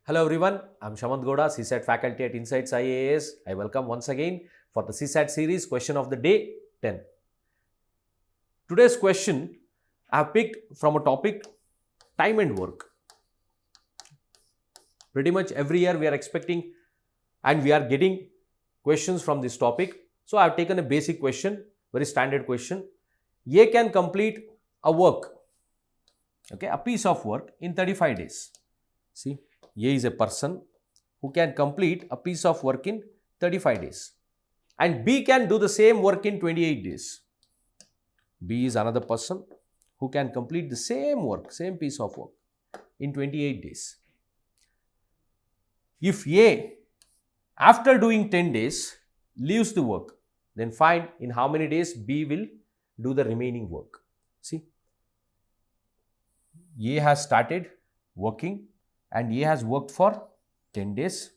Hello everyone, I'm Shamanth CSAT faculty at InsightsIAS. I welcome once again for the CSAT series question of the day 10. Today's question I have picked from a topic time and work. Pretty much every year we are expecting and we are getting questions from this topic. So I have taken a basic question, very standard question. A can complete a work, a piece of work in 35 days. See, A is a person who can complete a piece of work in 35 days. And B can do the same work in 28 days. B is another person who can complete the same work, same piece of work in 28 days. If A, after doing 10 days, leaves the work, then find in how many days B will do the remaining work. See, A has started working and A has worked for 10 days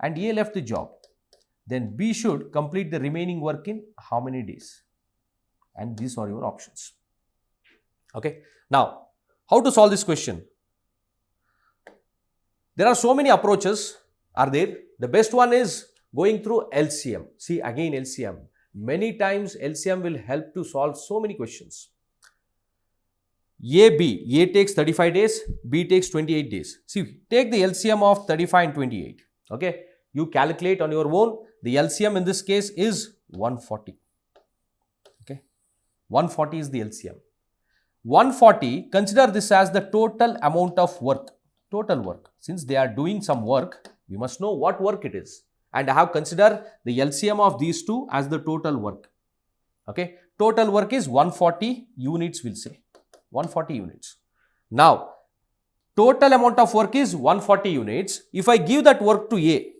and A left the job. Then B should complete the remaining work in how many days? And these are your options. Okay. Now, how to solve this question? There are so many approaches are there. The best one is going through LCM. See, again LCM. Many times LCM will help to solve so many questions. A takes 35 days, B takes 28 days. See, take the LCM of 35 and 28. Okay, you calculate on your own. The LCM in this case is 140. Okay, 140 is the LCM. 140, consider this as the total amount of work. Total work. Since they are doing some work, we must know what work it is. And I have considered the LCM of these two as the total work. Okay, total work is 140 units, we'll say. 140 units. Now, total amount of work is 140 units. If I give that work to A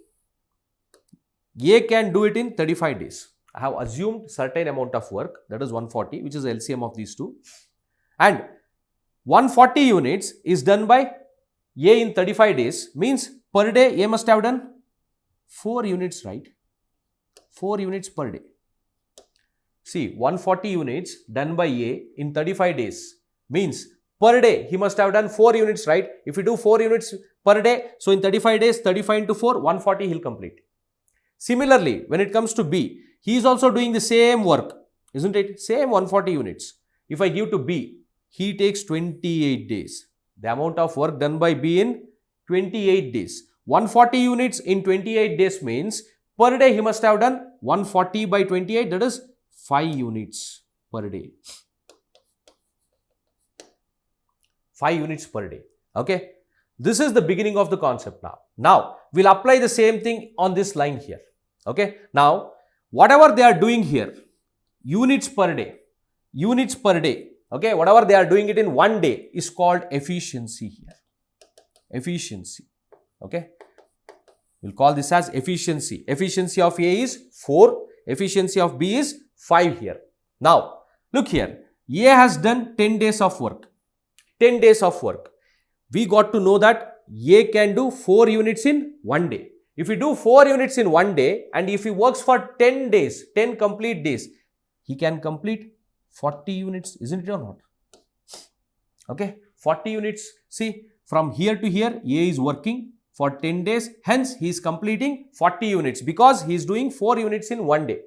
can do it in 35 days. I have assumed certain amount of work, that is 140, which is the LCM of these two. And 140 units is done by A in 35 days, means per day A must have done 4 units, right? 4 units per day. See, 140 units done by A in 35 days. Means per day he must have done 4 units, right? If you do 4 units per day, so in 35 days, 35 into 4, 140 he'll complete. Similarly, when it comes to B, he is also doing the same work, isn't it? Same 140 units. If I give to B, he takes 28 days. The amount of work done by B in 28 days. 140 units in 28 days means per day he must have done 140 by 28, that is 5 units per day. 5 units per day. Okay. This is the beginning of the concept now. Now, we'll apply the same thing on this line here. Okay. Now, whatever they are doing here, units per day, okay, whatever they are doing it in one day is called efficiency here. Efficiency. Okay. We'll call this as efficiency. Efficiency of A is 4. Efficiency of B is 5 here. Now, look here. A has done 10 days of work. 10 days of work. We got to know that A can do 4 units in one day. If we do 4 units in one day and if he works for 10 days, 10 complete days, he can complete 40 units, isn't it or not? Okay, 40 units. See, from here to here, A is working for 10 days. Hence, he is completing 40 units because he is doing 4 units in one day.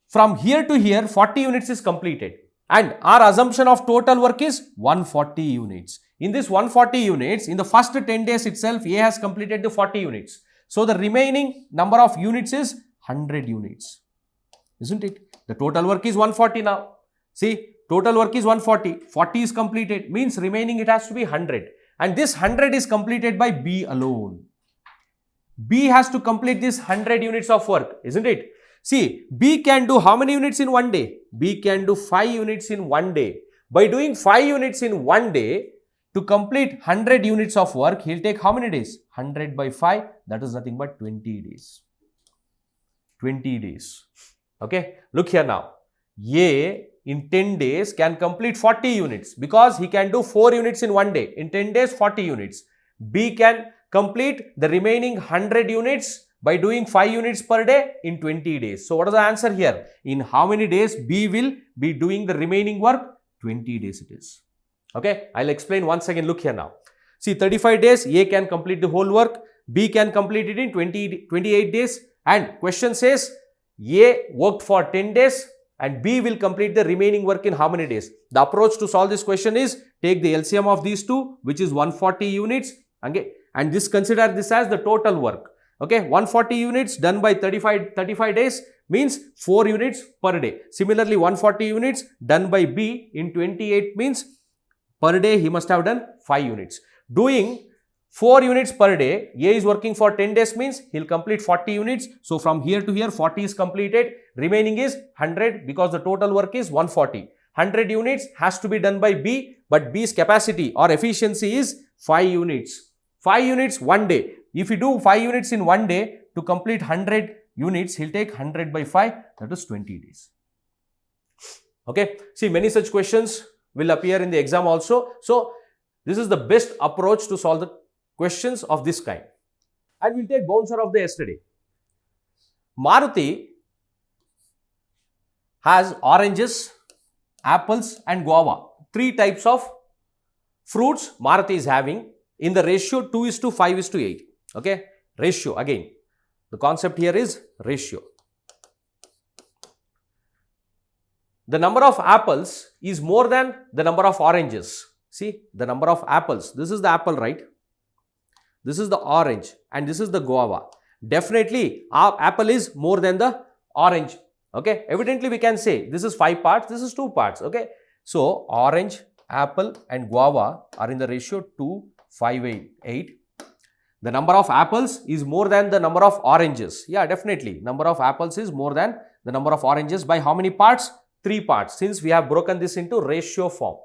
From here to here, 40 units is completed. And our assumption of total work is 140 units. In this 140 units, in the first 10 days itself, A has completed the 40 units. So, the remaining number of units is 100 units. Isn't it? The total work is 140 now. See, total work is 140. 40 is completed. Means remaining it has to be 100. And this 100 is completed by B alone. B has to complete this 100 units of work. Isn't it? See, B can do how many units in one day? B can do 5 units in one day. By doing 5 units in one day, to complete 100 units of work, he'll take how many days? 100 by 5, that is nothing but 20 days. 20 days. Okay, look here now. A in 10 days can complete 40 units because he can do 4 units in one day. In 10 days, 40 units. B can complete the remaining 100 units by doing 5 units per day in 20 days. So, what is the answer here? In how many days B will be doing the remaining work? 20 days it is. Okay, I'll explain once again. Look here now. See, 35 days, A can complete the whole work, B can complete it in 28 days, and question says A worked for 10 days and B will complete the remaining work in how many days? The approach to solve this question is take the LCM of these two, which is 140 units, okay, and consider this as the total work. Okay, 140 units done by 35 days means 4 units per day. Similarly, 140 units done by B in 28 means per day he must have done 5 units. Doing 4 units per day, A is working for 10 days means he'll complete 40 units. So, from here to here 40 is completed, remaining is 100 because the total work is 140. 100 units has to be done by B, but B's capacity or efficiency is 5 units. 5 units one day. If you do 5 units in one day to complete 100 units, he'll take 100 by 5, that is 20 days. Okay, see, many such questions will appear in the exam also. So, this is the best approach to solve the questions of this kind. And we'll take bouncer of the yesterday. Maruti has oranges, apples and guava. 3 types of fruits Maruti is having in the ratio 2:5:8. Okay, ratio again. The concept here is ratio. The number of apples is more than the number of oranges. See, the number of apples. This is the apple, right? This is the orange and this is the guava. Definitely, our apple is more than the orange. Okay, evidently we can say this is 5 parts, this is 2 parts. Okay, so orange, apple and guava are in the ratio 2:5:8. The number of apples is more than the number of oranges. Yeah, definitely. Number of apples is more than the number of oranges by how many parts? 3 parts. Since we have broken this into ratio form.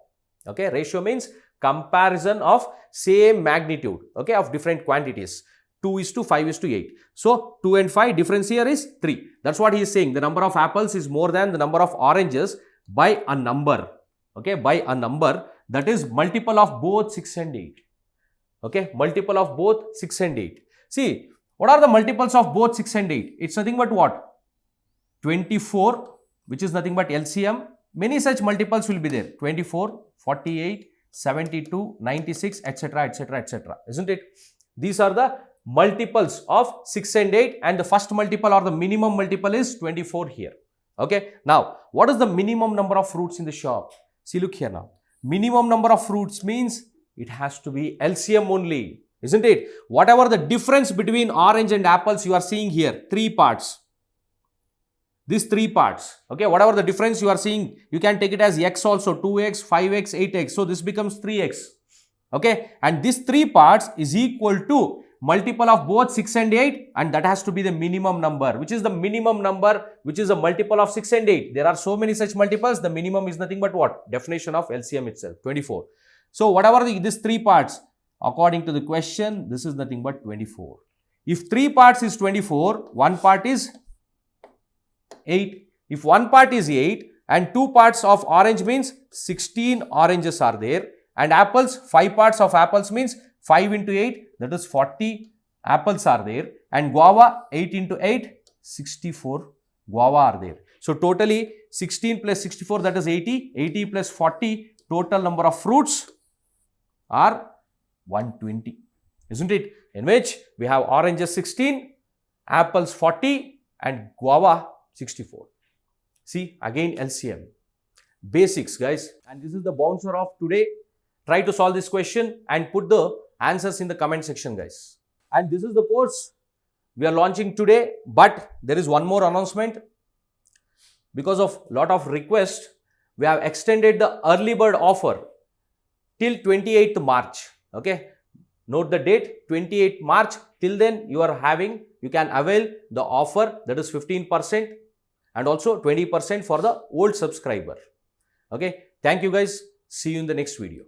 Okay, ratio means comparison of same magnitude. Okay, of different quantities. 2:5:8. So, 2 and 5 difference here is 3. That's what he is saying. The number of apples is more than the number of oranges by a number. Okay, by a number that is multiple of both 6 and 8. Okay, multiple of both 6 and 8. See, what are the multiples of both 6 and 8? It's nothing but what? 24, which is nothing but LCM. Many such multiples will be there. 24, 48, 72, 96, etc., etc., etc. Isn't it? These are the multiples of 6 and 8 and the first multiple or the minimum multiple is 24 here. Okay. Now, what is the minimum number of fruits in the shop? See, look here now. Minimum number of fruits means it has to be LCM only, isn't it? Whatever the difference between orange and apples you are seeing here, 3 parts. These 3 parts, okay, whatever the difference you are seeing, you can take it as x also, 2x, 5x, 8x. So, this becomes 3x, okay. And this 3 parts is equal to multiple of both 6 and 8 and that has to be the minimum number. Which is the minimum number, which is a multiple of 6 and 8. There are so many such multiples, the minimum is nothing but what? Definition of LCM itself, 24. So, whatever these 3 parts, according to the question, this is nothing but 24. If 3 parts is 24, 1 part is 8. If 1 part is 8 and 2 parts of orange means 16 oranges are there and apples, 5 parts of apples means 5 into 8, that is 40 apples are there and guava 8 into 8, 64 guava are there. So, totally 16 plus 64 that is 80, 80 plus 40 total number of fruits are 120, isn't it? In which we have oranges 16, apples 40 and guava 64. See, again LCM. Basics, guys. And this is the bouncer of today. Try to solve this question and put the answers in the comment section, guys. And this is the course we are launching today. But there is one more announcement. Because of lot of requests, we have extended the early bird offer till 28th March. Okay. Note the date, 28th March. Till then, you can avail the offer, that is 15% and also 20% for the old subscriber. Okay. Thank you, guys. See you in the next video.